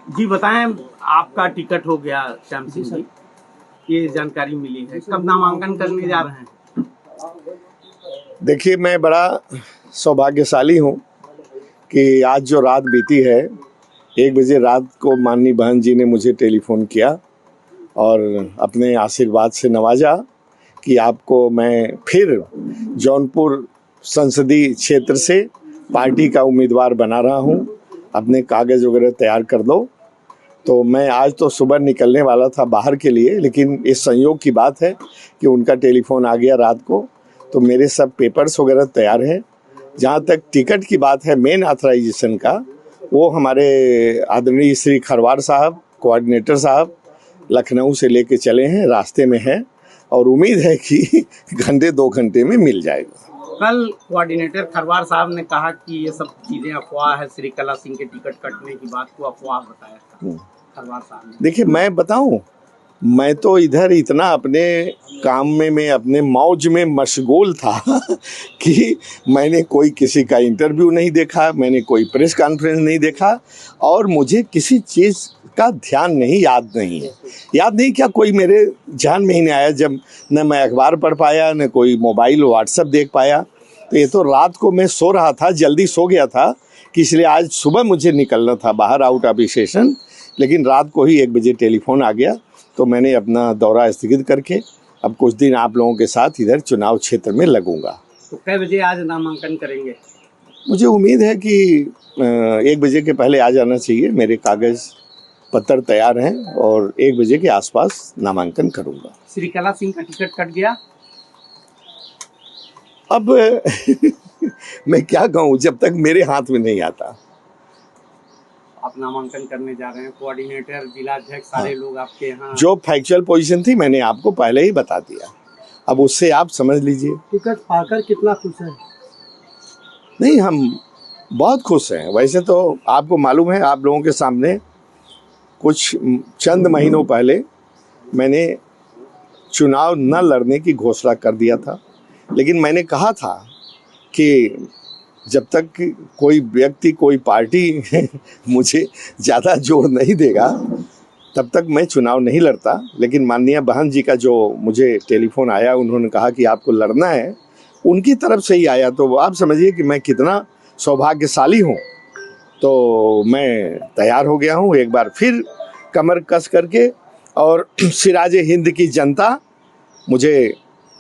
जी बताएं, आपका टिकट हो गया श्याम सिंह जी, ये जानकारी मिली है, कब नामांकन करने जा रहे हैं? देखिए, मैं बड़ा सौभाग्यशाली हूँ कि आज जो रात बीती है, 1 बजे रात को माननीय बहन जी ने मुझे टेलीफोन किया और अपने आशीर्वाद से नवाजा कि आपको मैं फिर जौनपुर संसदीय क्षेत्र से पार्टी का उम्मीदवार बना रहा हूँ, अपने कागज़ वगैरह तैयार कर दो। तो मैं आज तो सुबह निकलने वाला था बाहर के लिए, लेकिन इस संयोग की बात है कि उनका टेलीफोन आ गया रात को, तो मेरे सब पेपर्स वगैरह तैयार हैं। जहाँ तक टिकट की बात है मेन ऑथराइजेशन का, वो हमारे आदरणीय श्री खरवार साहब, कोऑर्डिनेटर साहब लखनऊ से लेके चले हैं, रास्ते में हैं और उम्मीद है कि घंटे 2 घंटे में मिल जाएगा। कल कोऑर्डिनेटर खरवार साहब ने कहा कि ये सब चीजें अफवाह है, श्री कला सिंह के टिकट कटने की बात को अफवाह बताया था खरवार साहब ने। देखिए, मैं बताऊं, मैं तो इधर इतना अपने काम में, मैं अपने मौज में मशगूल था कि मैंने कोई किसी का इंटरव्यू नहीं देखा, मैंने कोई प्रेस कॉन्फ्रेंस नहीं देखा और मुझे किसी चीज़ का ध्यान नहीं, याद नहीं है। याद नहीं क्या, कोई मेरे ध्यान में ही नहीं आया, जब न मैं अखबार पढ़ पाया न कोई मोबाइल व्हाट्सएप देख पाया। तो ये तो रात को मैं सो रहा था, जल्दी सो गया था कि इसलिए आज सुबह मुझे निकलना था बाहर आउट ऑफ स्टेशन, लेकिन रात को ही 1 बजे टेलीफोन आ गया। तो मैंने अपना दौरा स्थगित करके अब कुछ दिन आप लोगों के साथ इधर चुनाव क्षेत्र में लगूंगा। तो कै बजे आज नामांकन करेंगे? मुझे उम्मीद है कि 1 बजे के पहले आ जाना चाहिए। मेरे कागज़ पत्र तैयार हैं और 1 बजे के आसपास नामांकन करूंगा। श्री कला सिंह का टिकट कट गया? अब मैं क्या कहूँ, जब तक मेरे हाथ में नहीं आता। आप नामांकन करने जा रहे हैं, कोऑर्डिनेटर, जिला अध्यक्ष, सारे लोग आपके यहाँ। जो फैक्चुअल पोजीशन थी मैंने आपको पहले ही बता दिया, अब उससे आप समझ लीजिए। टिकट पाकर कितना खुश है? नहीं, हम बहुत खुश हैं। वैसे तो आपको मालूम है, आप लोगों के सामने कुछ चंद महीनों पहले मैंने चुनाव न लड़ने की घोषणा कर दिया था, लेकिन मैंने कहा था कि जब तक कोई व्यक्ति, कोई पार्टी मुझे ज़्यादा जोर नहीं देगा तब तक मैं चुनाव नहीं लड़ता। लेकिन माननीय बहन जी का जो मुझे टेलीफोन आया, उन्होंने कहा कि आपको लड़ना है, उनकी तरफ से ही आया, तो आप समझिए कि मैं कितना सौभाग्यशाली हूँ। तो मैं तैयार हो गया हूँ एक बार फिर कमर कस करके, और सिराजे हिंद की जनता मुझे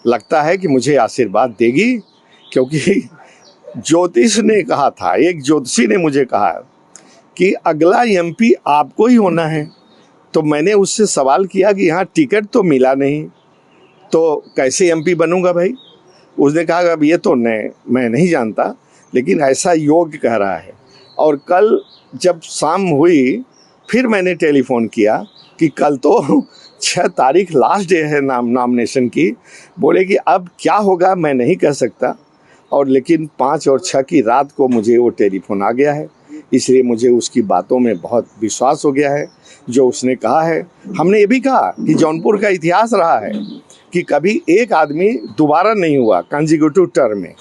लगता है कि मुझे आशीर्वाद देगी, क्योंकि ज्योतिष ने कहा था, एक ज्योतिषी ने मुझे कहा कि अगला एमपी आपको ही होना है। तो मैंने उससे सवाल किया कि यहाँ टिकट तो मिला नहीं, तो कैसे एमपी बनूंगा भाई? उसने कहा अब ये तो मैं नहीं जानता, लेकिन ऐसा योग कह रहा है। और कल जब शाम हुई, फिर मैंने टेलीफोन किया कि कल तो 6 तारीख लास्ट डे है नॉमिनेशन की। बोले कि अब क्या होगा मैं नहीं कह सकता, और लेकिन 5 और 6 की रात को मुझे वो टेलीफोन आ गया है, इसलिए मुझे उसकी बातों में बहुत विश्वास हो गया है जो उसने कहा है। हमने ये भी कहा कि जौनपुर का इतिहास रहा है कि कभी एक आदमी दोबारा नहीं हुआ कंसेक्यूटिव टर्म में।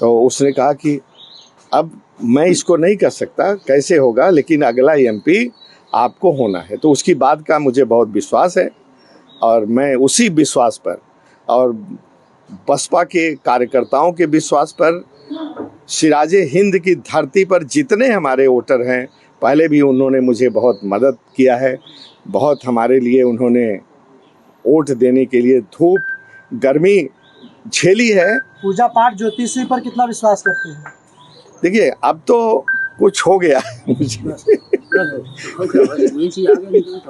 तो उसने कहा कि अब मैं इसको नहीं कर सकता, कैसे होगा, लेकिन अगला एमपी आपको होना है। तो उसकी बात का मुझे बहुत विश्वास है और मैं उसी विश्वास पर और बसपा के कार्यकर्ताओं के विश्वास पर, सिराजे हिंद की धरती पर जितने हमारे वोटर हैं, पहले भी उन्होंने मुझे बहुत मदद किया है, बहुत हमारे लिए उन्होंने वोट देने के लिए धूप गर्मी झेली है। पूजा पाठ ज्योतिषी पर कितना विश्वास करते हैं? देखिए, अब तो कुछ हो गया मुझे